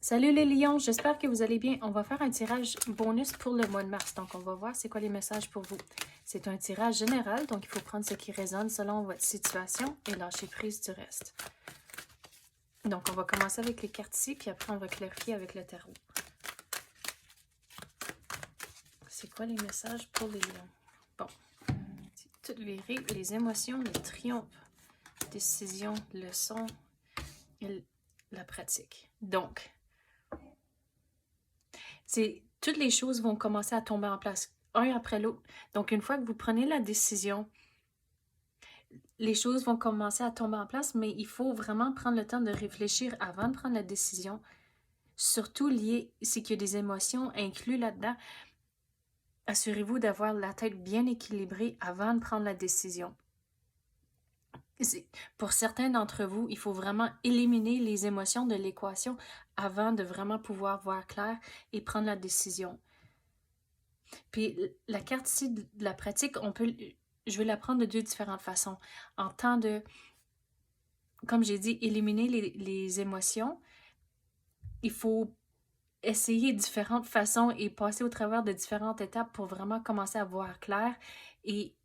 Salut les lions, j'espère que vous allez bien. On va faire un tirage bonus pour le mois de mars. Donc, on va voir c'est quoi les messages pour vous. C'est un tirage général, donc il faut prendre ce qui résonne selon votre situation et lâcher prise du reste. Donc, on va commencer avec les cartes ici, puis après, on va clarifier avec le tarot. C'est quoi les messages pour les lions? Bon, tout viré, les émotions, le triomphe, décision, leçon et la pratique. Donc, toutes les choses vont commencer à tomber en place, un après l'autre. Donc, une fois que vous prenez la décision, les choses vont commencer à tomber en place, mais il faut vraiment prendre le temps de réfléchir avant de prendre la décision. Surtout lié, c'est qu'il y a des émotions incluses là-dedans. Assurez-vous d'avoir la tête bien équilibrée avant de prendre la décision. Pour certains d'entre vous, il faut vraiment éliminer les émotions de l'équation avant de vraiment pouvoir voir clair et prendre la décision. Puis la carte ici de la pratique, je vais la prendre de deux différentes façons. En temps de, comme j'ai dit, éliminer les émotions, il faut essayer différentes façons et passer au travers de différentes étapes pour vraiment commencer à voir clair et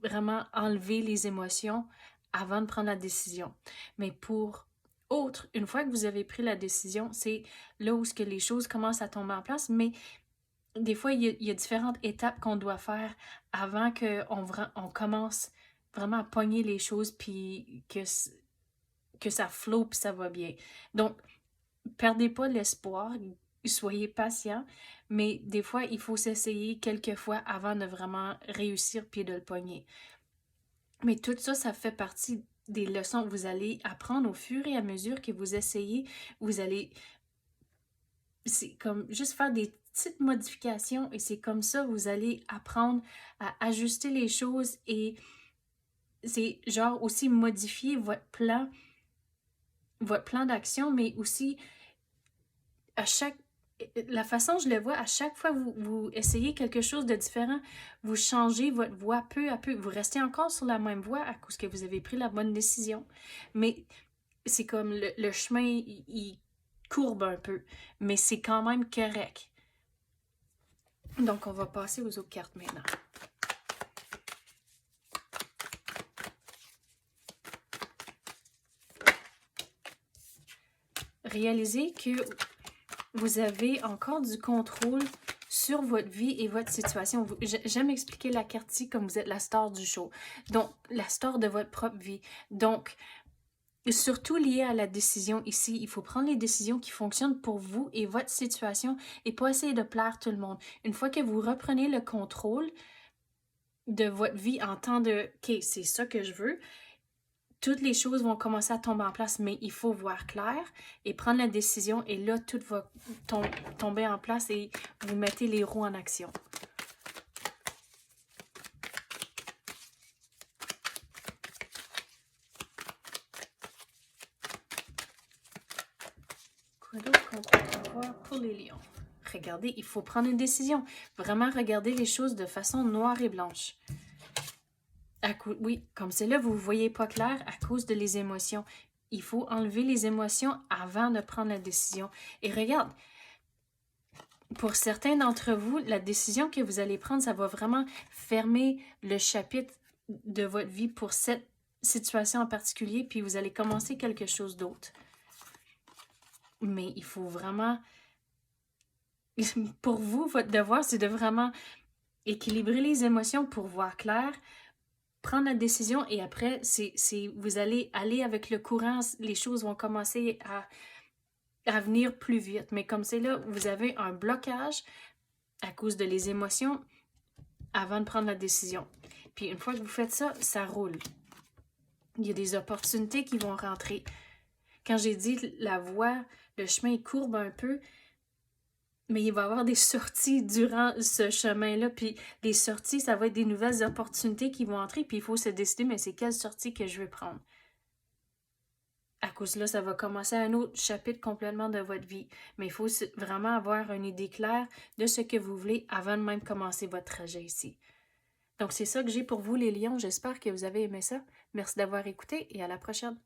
vraiment enlever les émotions avant de prendre la décision. Mais pour autre, une fois que vous avez pris la décision, c'est là où les choses commencent à tomber en place, mais des fois, il y a différentes étapes qu'on doit faire avant qu'on commence vraiment à pogner les choses puis que ça flotte puis ça va bien. Donc, perdez pas l'espoir, soyez patient, mais des fois, il faut s'essayer quelques fois avant de vraiment réussir puis de le pogner. Mais tout ça, ça fait partie des leçons que vous allez apprendre au fur et à mesure que vous essayez. Vous allez... C'est comme juste faire des petites modifications et c'est comme ça vous allez apprendre à ajuster les choses et c'est genre aussi modifier votre plan d'action, mais aussi la façon je le vois, à chaque fois vous essayez quelque chose de différent, vous changez votre voie peu à peu. Vous restez encore sur la même voie à cause que vous avez pris la bonne décision. Mais c'est comme le chemin, il courbe un peu, mais c'est quand même correct. Donc, on va passer aux autres cartes maintenant. Réalisez que vous avez encore du contrôle sur votre vie et votre situation. J'aime expliquer la carte ici comme vous êtes la star du show. Donc, la star de votre propre vie. Donc, surtout lié à la décision ici, il faut prendre les décisions qui fonctionnent pour vous et votre situation et pas essayer de plaire tout le monde. Une fois que vous reprenez le contrôle de votre vie en temps de « OK, c'est ça que je veux », toutes les choses vont commencer à tomber en place, mais il faut voir clair et prendre la décision et là, tout va tomber en place et vous mettez les roues en action. Quoi d'autre qu'on peut voir pour les lions? Regardez, il faut prendre une décision. Vraiment regarder les choses de façon noire et blanche. Oui, comme c'est là, vous ne voyez pas clair à cause de les émotions. Il faut enlever les émotions avant de prendre la décision. Et regarde, pour certains d'entre vous, la décision que vous allez prendre, ça va vraiment fermer le chapitre de votre vie pour cette situation en particulier, puis vous allez commencer quelque chose d'autre. Mais il faut vraiment... Pour vous, votre devoir, c'est de vraiment équilibrer les émotions pour voir clair, prendre la décision et après, vous allez aller avec le courant, les choses vont commencer à venir plus vite. Mais comme c'est là, vous avez un blocage à cause de les émotions avant de prendre la décision. Puis une fois que vous faites ça, ça roule. Il y a des opportunités qui vont rentrer. Quand j'ai dit la voie, le chemin courbe un peu, mais il va y avoir des sorties durant ce chemin-là. Puis les sorties, ça va être des nouvelles opportunités qui vont entrer. Puis il faut se décider, mais c'est quelle sortie que je veux prendre. À cause de là, ça va commencer un autre chapitre complètement de votre vie. Mais il faut vraiment avoir une idée claire de ce que vous voulez avant de même commencer votre trajet ici. Donc c'est ça que j'ai pour vous les lions. J'espère que vous avez aimé ça. Merci d'avoir écouté et à la prochaine.